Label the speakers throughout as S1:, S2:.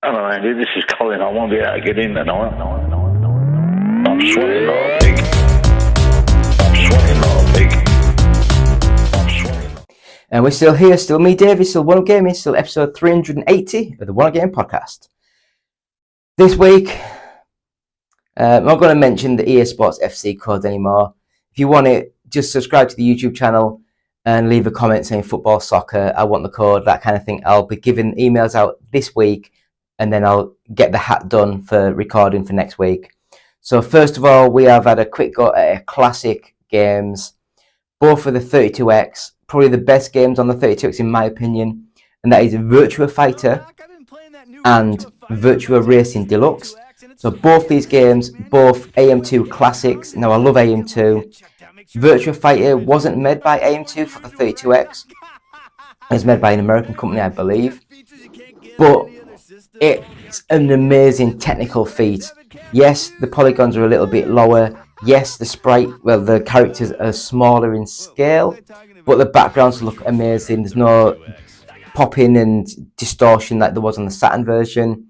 S1: Hello, Andy. This is Colin. I won't be able to get in tonight. I'm sweating like a pig. I'm sweating like a pig. I'm sweating.
S2: And we're still here, still me, David, still One Gaming, still episode 380 of the One Game podcast. This week, I'm not going to mention the EA Sports FC code anymore. If you want it, just subscribe to the YouTube channel and leave a comment saying football, soccer, I want the code, that kind of thing. I'll be giving emails out this week, and then I'll get the hat done for recording for next week. So first of all, we have had a quick go at classic games, both for the 32X, probably the best games on the 32X in my opinion, and that is Virtua Fighter and Virtua Racing Deluxe. So both these games, both AM2 classics. Now I love AM2. Virtua Fighter wasn't made by AM2 for the 32X. It was made by an American company, I believe. But it's an amazing technical feat. Yes, the polygons are a little bit lower. Yes, the characters are smaller in scale, but the backgrounds look amazing. There's no popping and distortion like there was on the Saturn version.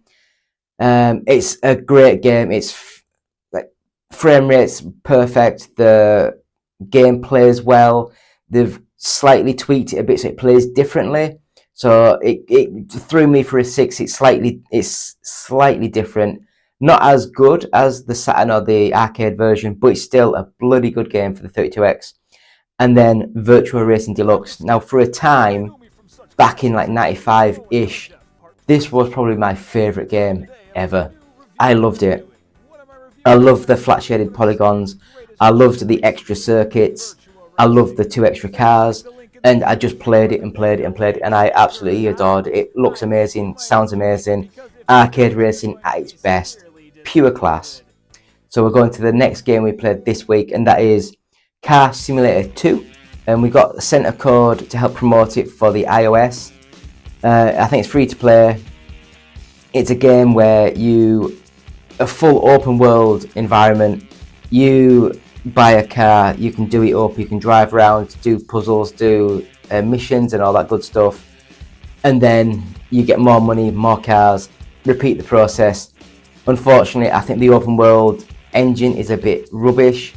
S2: It's a great game. It's like frame rate's perfect. The game plays well. They've slightly tweaked it a bit so it plays differently. So it threw me for a 6. It's slightly different. Not as good as the Saturn or the arcade version, but it's still a bloody good game for the 32X. And then Virtua Racing Deluxe. Now, for a time, back in like 95-ish, this was probably my favourite game ever. I loved it. I loved the flat shaded polygons. I loved the extra circuits. I loved the 2 extra cars. And I just played it, and I absolutely adored it. It looks amazing, sounds amazing. Arcade racing at its best. Pure class. So we're going to the next game we played this week, and that is Car Simulator 2. And we got sent a code to help promote it for the iOS. I think it's free to play. It's a game where a full open world environment. You buy a car, you can do it up, you can drive around, do puzzles, do missions and all that good stuff, and then you get more money, more cars, repeat the process. Unfortunately, I think the open world engine is a bit rubbish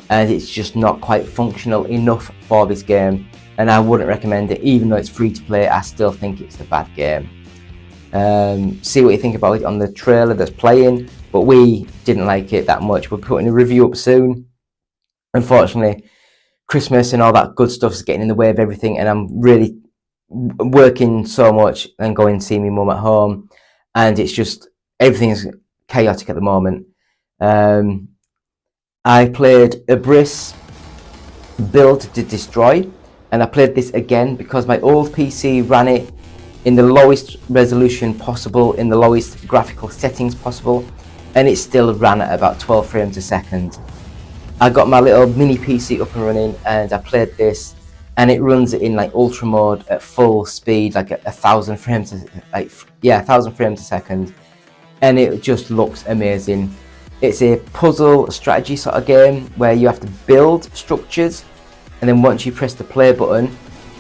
S2: and it's just not quite functional enough for this game, and I wouldn't recommend it. Even though it's free to play, I still think it's a bad game. See what you think about it on the trailer that's playing, but we didn't like it that much. We're putting a review up soon. Unfortunately, Christmas and all that good stuff is getting in the way of everything, and I'm really working so much and going to see my mum at home, and it's just everything's chaotic at the moment. I played Ibris Build to Destroy, and I played this again because my old PC ran it in the lowest resolution possible, in the lowest graphical settings possible, and it still ran at about 12 frames a second. I got my little mini PC up and running, and I played this, and it runs it in like ultra mode at full speed, like 1,000 frames, 1,000 frames a second, and it just looks amazing. It's a puzzle strategy sort of game where you have to build structures, and then once you press the play button,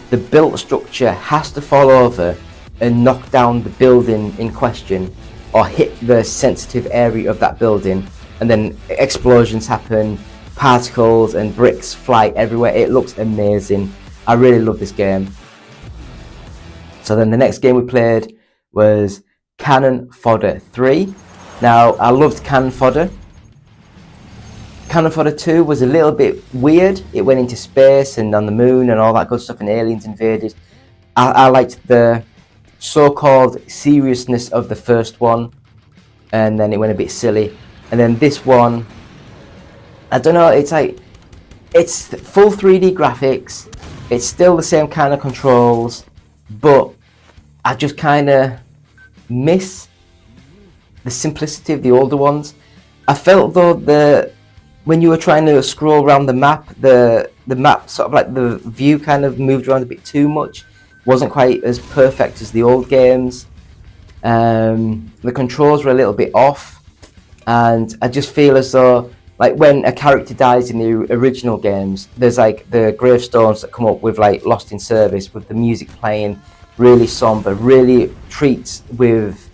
S2: the built structure has to fall over and knock down the building in question, or hit the sensitive area of that building, and then explosions happen. Particles and bricks fly everywhere. It looks amazing. I really love this game. So then the next game we played was Cannon Fodder 3. Now, I loved Cannon Fodder. Cannon Fodder 2 was a little bit weird. It went into space and on the moon and all that good stuff, and aliens invaded. I liked the so-called seriousness of the first one, and then it went a bit silly. And then this one, I don't know, it's full 3D graphics, it's still the same kind of controls, but I just kind of miss the simplicity of the older ones. I felt though when you were trying to scroll around the map, the map sort of like the view kind of moved around a bit too much, wasn't quite as perfect as the old games. The controls were a little bit off, and I just feel as though, like when a character dies in the original games, there's like the gravestones that come up with like Lost in Service, with the music playing really somber, really treats with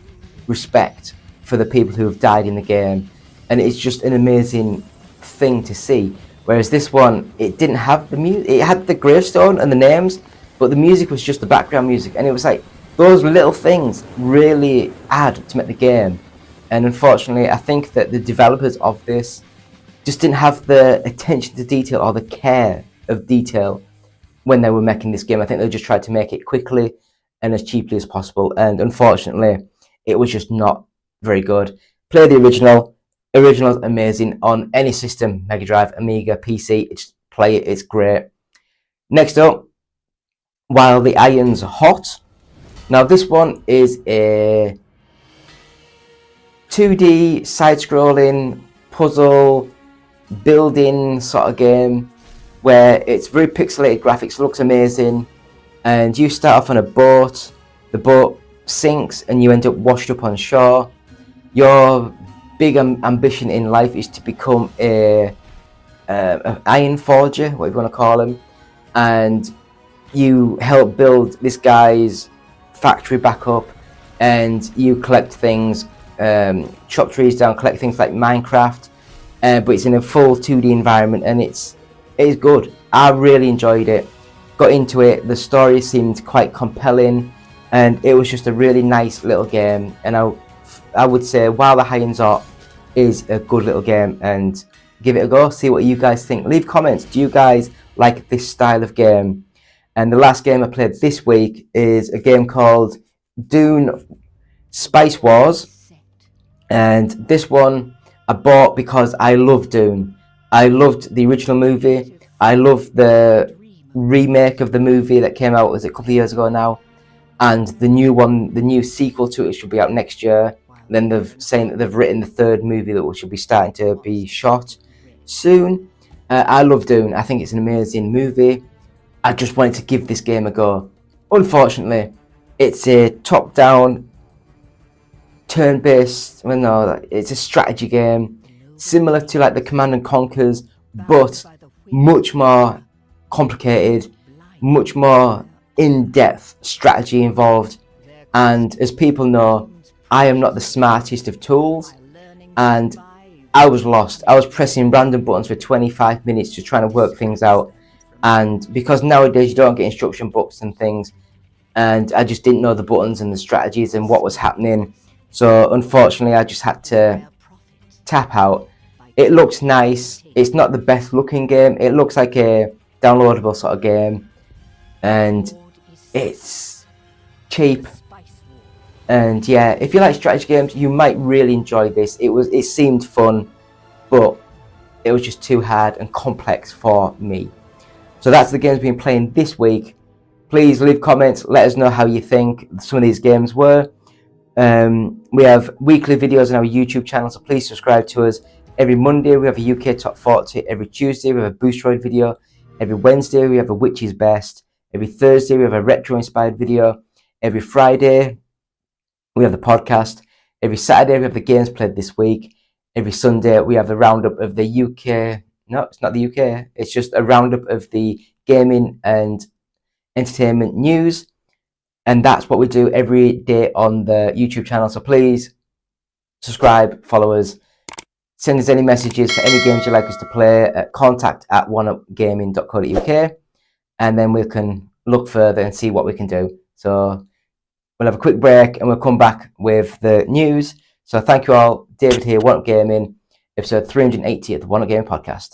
S2: respect for the people who have died in the game, and it's just an amazing thing to see. Whereas this one, it didn't have the music. It had the gravestone and the names, but the music was just the background music, and it was like those little things really add to make the game. And unfortunately, I think that the developers of this just didn't have the attention to detail or the care of detail when they were making this game. I think they just tried to make it quickly and as cheaply as possible, and unfortunately, it was just not very good. Play the original. Original's amazing on any system, Mega Drive, Amiga, PC. Just play it, it's great. Next up, While the Iron's Hot. Now this one is a 2D side-scrolling puzzle building sort of game where it's very pixelated graphics, looks amazing, and you start off on a boat. The boat sinks and you end up washed up on shore. Your big ambition in life is to become a iron forger, what you want to call him, and you help build this guy's factory back up, and you collect things, chop trees down, collect things like Minecraft, but it's in a full 2D environment, and it is good. I really enjoyed it, got into it. The story seemed quite compelling, and it was just a really nice little game. And I would say While the Iron's Hot is a good little game, and give it a go. See what you guys think. Leave comments. Do you guys like this style of game? And the last game I played this week is a game called Dune Spice Wars, and this one I bought because I love Dune. I loved the original movie. I love the remake of the movie that came out, was it a couple of years ago now, and the new one, the new sequel to it, should be out next year. And then they've saying that they've written the third movie that should be starting to be shot soon. I love Dune. I think it's an amazing movie. I just wanted to give this game a go. Unfortunately, it's a top-down, turn-based. Well, no, it's a strategy game, similar to like the Command and Conquers, but much more complicated, much more in-depth strategy involved. And as people know, I am not the smartest of tools, and I was lost. I was pressing random buttons for 25 minutes just trying to work things out. And because nowadays you don't get instruction books and things, and I just didn't know the buttons and the strategies and what was happening. So unfortunately, I just had to tap out. It looks nice. It's not the best looking game. It looks like a downloadable sort of game, and it's cheap. And yeah, if you like strategy games, you might really enjoy this. It seemed fun, but it was just too hard and complex for me. So that's the games we've been playing this week. Please leave comments, let us know how you think some of these games were. We have weekly videos on our YouTube channel, so please subscribe to us. Every Monday we have a UK Top 40. Every Tuesday we have a Boosteroid video. Every Wednesday we have a Which is Best. Every Thursday we have a retro inspired video. Every Friday we have the podcast. Every Saturday we have the games played this week. Every Sunday we have a roundup of the UK. No, it's not the UK. It's just a roundup of the gaming and entertainment news. And that's what we do every day on the YouTube channel. So please subscribe, follow us, send us any messages for any games you'd like us to play at contact@oneupgaming.co.uk, and then we can look further and see what we can do. So we'll have a quick break and we'll come back with the news. So thank you all. David here, One Up Gaming, episode 380 of the One Up Gaming podcast.